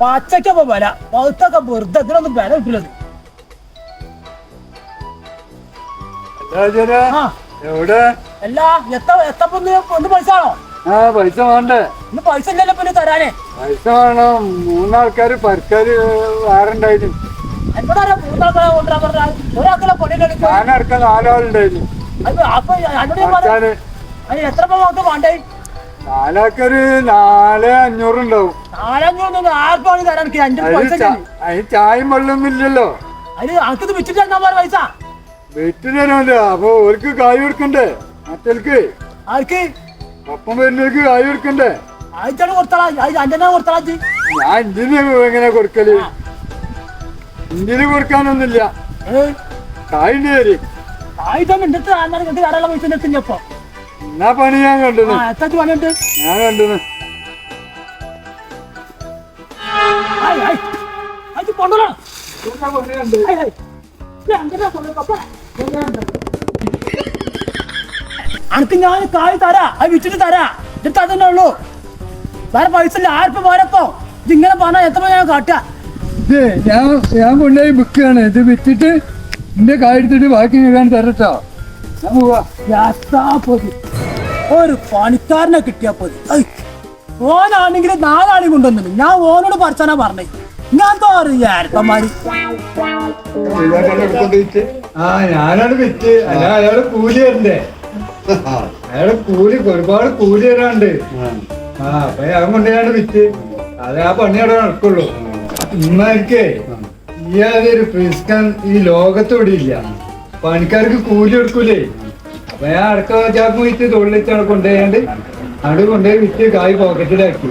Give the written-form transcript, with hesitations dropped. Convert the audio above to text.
പച്ചക്കൊക്കെ വില പൗത്തൊക്കെ വെറുതെ ഇതിനൊന്നും വില കിട്ടില്ലത്. എവിടെ എല്ലാ എത്തപ്പോ ഒന്ന് പൈസ ആണോ? പൈസ വേണ്ടേ? ഇന്ന് പൈസ ഇല്ലല്ലോ പിന്നെ തരാനേ. പൈസ വേണം. 3 ആൾക്കാര് പരക്കാര് വേറുണ്ടായിരുന്നു. എന്നോടാ 3 ആൾക്കാരെ കൊണ്ടുവരാൻ പറഞ്ഞാൽ ഒരാൾക്കുള്ള പണിയുടെ ഞാനടക്കം 4 ആളുണ്ടായിരുന്നു. അപ്പൊ എന്നോട് ഞാൻ പറഞ്ഞു അതിന് എത്ര നമുക്ക് വേണ്ടേ? 4 ആൾക്കാര് 4,500 ഉണ്ടാവും. 4,500 ആർക്കും പണി തരാൻ എനിക്ക് 5 പൈസ. അതിന് ചായയും വെള്ളമൊന്നും ഇല്ലല്ലോ. അതിന് അനക്കത് വിറ്റിട്ട് എന്നാ പോലെ പൈസ വെറ്റ് തരാമല്ലോ. അപ്പൊ ഓർക്ക് കായ് കൊടുക്കണ്ടേ? മറ്റേക്ക് ആർക്ക് ഒപ്പം വരുന്നവർക്ക് കായ് കൊടുക്കണ്ടേ? ആയിട്ടാണ് കൊടുത്താളാ. അഞ്ചെണ്ണ കൊടുത്താളാ. ഞാൻ ഇന്ത്യന് എങ്ങനെ കൊടുക്കല്? ഇന്ത്യന് കൊടുക്കാനൊന്നുമില്ല. കായിന്റെ പേര് ആയിട്ടൊന്നും ഇണ്ടത്ത് കടയുള്ള പൈസ എത്തിഞ്ഞപ്പോ എന്നാ പണി ഞാൻ കണ്ടു. എത്ര പണിയുണ്ട്? ഞാൻ കണ്ടു. അനക്ക് ഞാൻ കായ് തരാ, അത് വിറ്റിട്ട് തരാ. എന്നിട്ട് അതന്നെ ഉള്ളൂ. വേറെ പൈസ ഇല്ല. ആർക്കും പോരപ്പോ ഇതിങ്ങനെ പറഞ്ഞാ എത്ര ഞാൻ കാട്ടുക? ഇത് ഞാൻ കൊണ്ടുപോയി ബുക്കാണ്. ഇത് വിറ്റിട്ട് എന്റെ കായെടുത്തിട്ട് ബാക്കി ഞാൻ തരട്ടോ. ഞാൻ പോവാ. ഒരു പണിക്കാരനെ കിട്ടിയാ പോയി. ഓനാണെങ്കിൽ 4 ആളി കൊണ്ടുവന്നു. ഞാൻ ഓനോട് പറിച്ചാനാ പറഞ്ഞേ. ഞാൻ തോറിയാരപ്പന്മാര് ഞാനാണ് വിറ്റ്. അല്ല അയാള് കൂലി തരണ്ടേ? അയാള് ഒരുപാട് കൂലി തരാണ്ട്. അപ്പൊ ഞാൻ കൊണ്ടുപോയാണ് വിറ്റ്. അത് ആ പണി അവിടെ നടക്കുള്ളൂ. ഇന്നായിരിക്കേ ഇയാളൊരു പ്രിസ്കാൻ ഈ ലോകത്തോടെ ഇല്ല. പണിക്കാർക്ക് കൂലി കൊടുക്കൂലേ? അപ്പൊ ഞാൻ അടക്ക ചാക്ക് വിറ്റ് തൊഴിലിച്ച് അവിടെ കൊണ്ടുപോയാണ്ട് അവിടെ കൊണ്ടുപോയി വിറ്റ് കായ് പോക്കറ്റിലാക്കി.